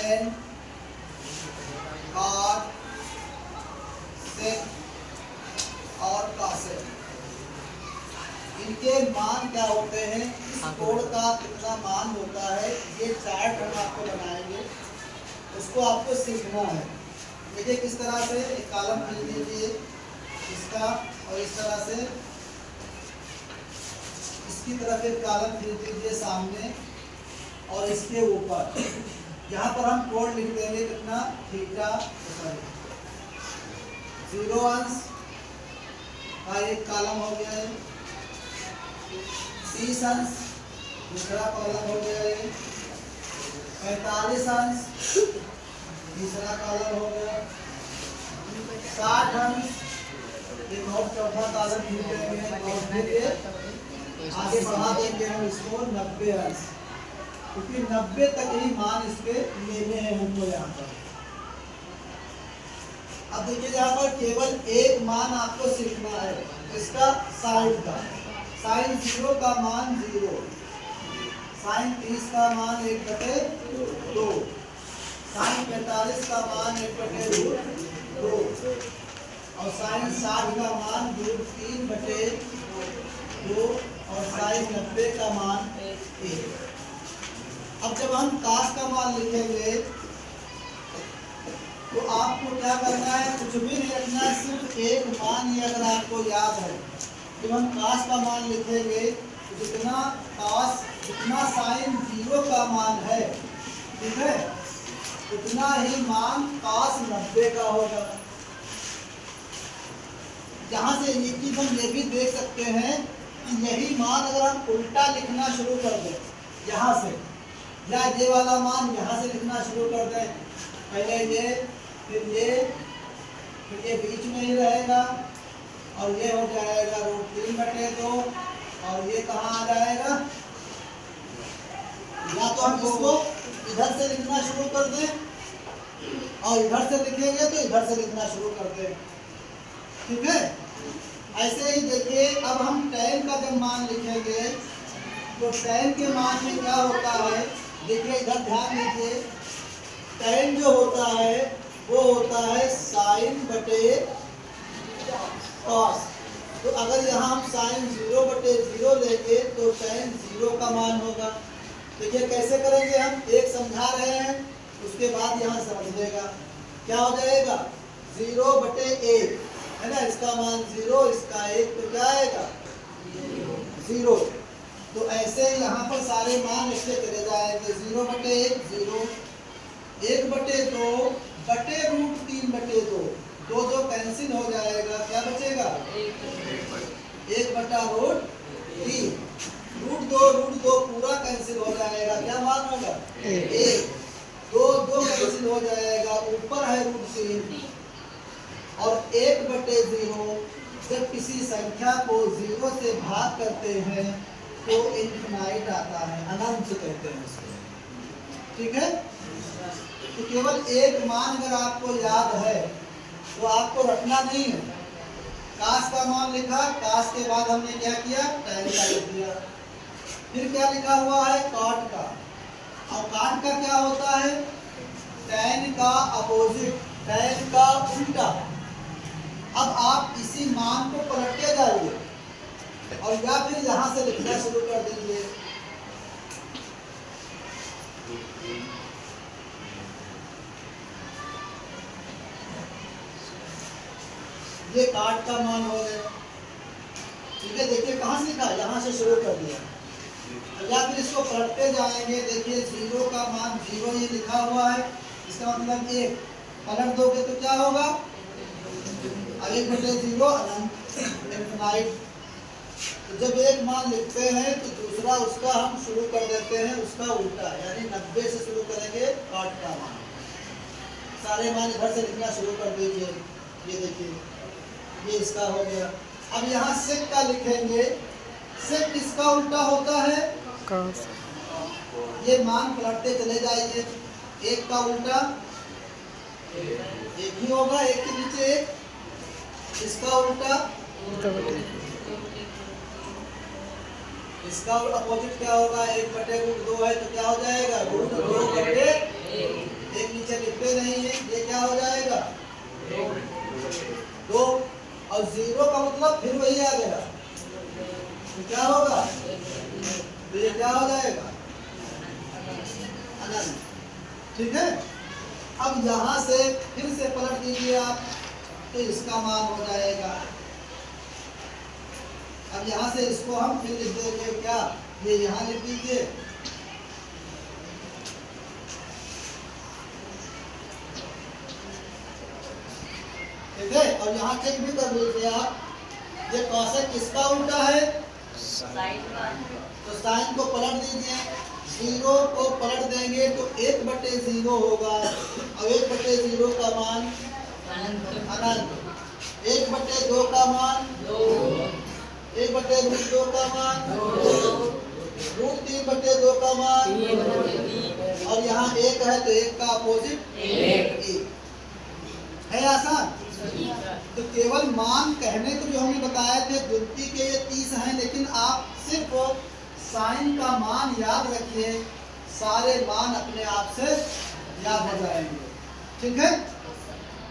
Ten, cot, सेक और कासेक, इनके मान क्या होते हैं, इस कोण का कितना मान होता है, ये चार्ट हम आपको बनाएंगे, उसको आपको सीखना है। देखिए किस तरह से एक कॉलम खींच लीजिए इसका, और इस तरह से इसकी तरफ एक कॉलम खींच लीजिए सामने, और इसके ऊपर यहाँ पर हम कोण लिख देंगे कितना, थीटा, 0 अंश का एक कॉलम हो गया है, 30 अंश दूसरा कॉलम हो गया है, 45 अंश तीसरा कॉलम हो गया, 60 अंश एक और चौथा कॉलम खींच देंगे, और फिर ये आगे बढ़ा देंगे हम इसको 90 अंश, क्योंकि 90 तक ही मान इसके लेने हैं हमको यहाँ पर। अब देखिए यहाँ पर केवल एक मान आपको सीखना है, इसका साइन का, साइन 0 का मान 0, साइन 30 का मान 1/2, साइन 45 का मान 1/2 और साइन 60 का मान 3/2 और साइन 90 का मान 1। अब जब हम कास का मान लिखेंगे तो आपको क्या करना है, कुछ भी नहीं रखना है, सिर्फ एक मान ही अगर आपको याद है, जब हम कास का मान लिखेंगे तो जितना कास, जितना साइन 0 का मान है, ठीक है, उतना ही मान कास 90 का होगा। यहाँ से एक चीज हम ये भी देख सकते हैं कि यही मान अगर हम उल्टा लिखना शुरू कर दें यहाँ से, या ये वाला मान यहाँ से लिखना शुरू कर दें, पहले ये फिर ये बीच में ही रहेगा, और ये हो जाएगा √3/2, और ये कहाँ आ जाएगा, या तो हम इसको इधर से लिखना शुरू कर दें, और इधर से लिखेंगे तो इधर से लिखना शुरू कर दें, ठीक है। ऐसे ही देखिए, अब हम tan का जब मान लिखेंगे तो tan के मान में क्या होता है, देखिए इधर ध्यान दीजिए, tan जो होता है वो होता है साइन बटे कॉस, तो अगर यहाँ हम साइन 0/0 लेंगे तो tan 0 का मान होगा। तो ये कैसे करेंगे, हम एक समझा रहे हैं, उसके बाद यहाँ समझ लेगा, क्या हो जाएगा 0/1 है ना, इसका मान 0, इसका 1, तो क्या आएगा 0। तो ऐसे यहाँ पर सारे मान इससे चले जाएंगे, 0/1 0, 1/2 बटे √3/2, 2 कैंसिल हो जाएगा, क्या बचेगा 1/√3, √2 पूरा कैंसिल हो जाएगा, क्या मान होगा 1, 2 कैंसिल हो जाएगा, ऊपर है √3, और 1/0 जब किसी संख्या को 0 से भाग करते हैं तो इनफिनाइट आता है, अनंत कहते हैं इसको, ठीक है। तो केवल एक मान अगर आपको याद है तो आपको रखना नहीं है, कास का मान लिखा, कास के बाद हमने क्या किया, tan का लिख दिया, फिर क्या लिखा हुआ है कॉट का, और कॉट का क्या होता है, tan का अपोजिट, tan का उल्टा। अब आप इसी मान को पलटते जाइए और या फिर यहाँ से लिखना शुरू कर दीजिए, ये काट का मान हो गया, ठीक है। देखिए कहाँ से लिखा, यहाँ से शुरू कर दिया, या फिर इसको पलटते जाएंगे, देखिए 0 का मान 0 ये लिखा हुआ है, इसका मतलब 1, पलट दोगे तो क्या होगा, 1/0 अनंत, इनफिनाइट। तो जब एक मान लिखते हैं तो दूसरा उसका हम शुरू कर देते हैं उसका उल्टा, यानी 90 से शुरू करेंगे काट का मान, सारे मान इधर से लिखना शुरू कर दीजिए, ये देखिए ये इसका हो गया। अब यहाँ सेक का लिखेंगे, सेक किसका उल्टा होता है, कॉस। ये मान पलटते चले जाइए, 1 का उल्टा 1 ही होगा, 1 के नीचे 1, इसका उल्टा, इसका अपोजिट क्या होगा, 1/√2 है तो क्या हो जाएगा √2/1 ठीक है। अब यहाँ से फिर से पलट दीजिए आप, तो इसका मान हो जाएगा। अब यहाँ से इसको हम फिर लिख देंगे क्या, ये यहाँ लिख दीजिए, ठीक है। और यहाँ चेक भी कर लीजिए आप, ये कॉसेक किसका उल्टा है, तो साइन को पलट दीजिए, 0 को पलट देंगे तो 1/0 होगा। अब 1/0 का मान अनंत, 1/2 का मान 1/√2 का मान √3/2 का मान, और यहाँ 1 है तो 1 का अपोजिट 1 है। आसान। तो केवल मान कहने को जो हमने बताए थे गिनती के ये 30 हैं, लेकिन आप सिर्फ साइन का मान याद रखिए, सारे मान अपने आप से याद हो जाएंगे। ठीक है।